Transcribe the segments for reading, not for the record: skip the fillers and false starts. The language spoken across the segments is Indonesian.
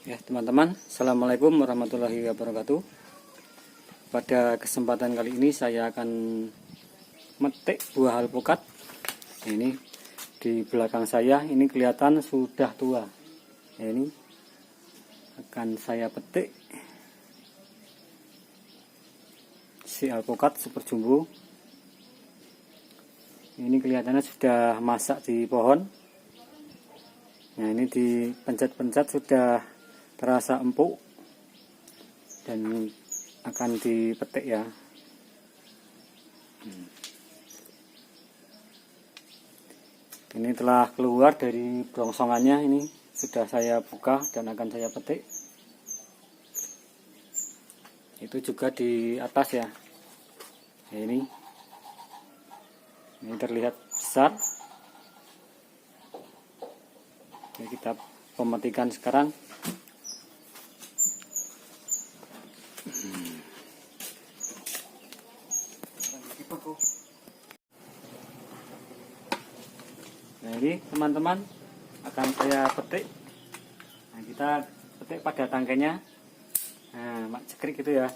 Ya teman-teman, assalamualaikum warahmatullahi wabarakatuh. Pada kesempatan kali ini saya akan metik buah alpukat. Ini di belakang saya ini kelihatan sudah tua. Ini akan saya petik si alpukat super jumbo. Ini kelihatannya sudah masak di pohon. Nah, ini dipencet-pencet sudah terasa empuk dan akan dipetik ya. Ini telah keluar dari brongsongannya, ini sudah saya buka dan akan saya petik. Itu juga di atas ya. Nah, ini terlihat besar. Ini kita pemetikan sekarang. Nah, ini teman-teman akan saya petik. Nah, kita petik pada tangkainya. Nah, mak cekrik gitu ya.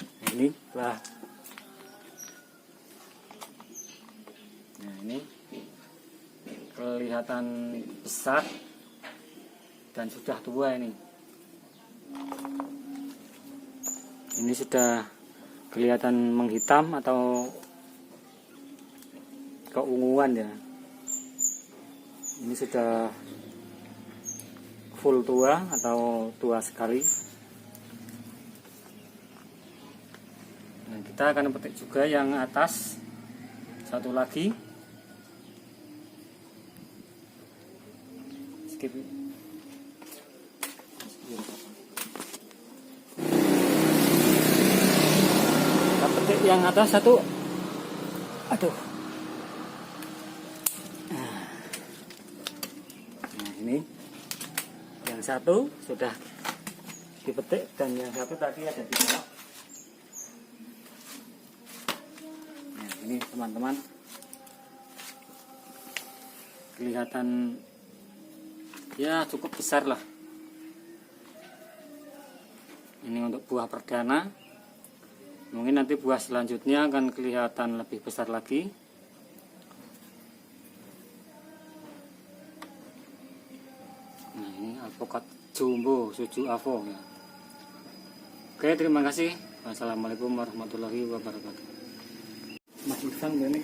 Nah, ini lah. Nah, ini kelihatan besar dan sudah tua ini. Ini sudah kelihatan menghitam atau keunguan ya. Ini sudah full tua atau tua sekali. Nah, kita akan petik juga yang atas satu lagi. Skip. Kita petik yang atas satu. Aduh. Nah, ini yang satu sudah dipetik dan yang satu tadi ada di bawah. Nah, ini teman-teman kelihatan ya cukup besar lah. Ini untuk buah perdana. Mungkin nanti buah selanjutnya akan kelihatan lebih besar lagi. Nah, ini alpukat jumbo suju avo ya. Oke, terima kasih. Wassalamualaikum warahmatullahi wabarakatuh. Mas Irfan ini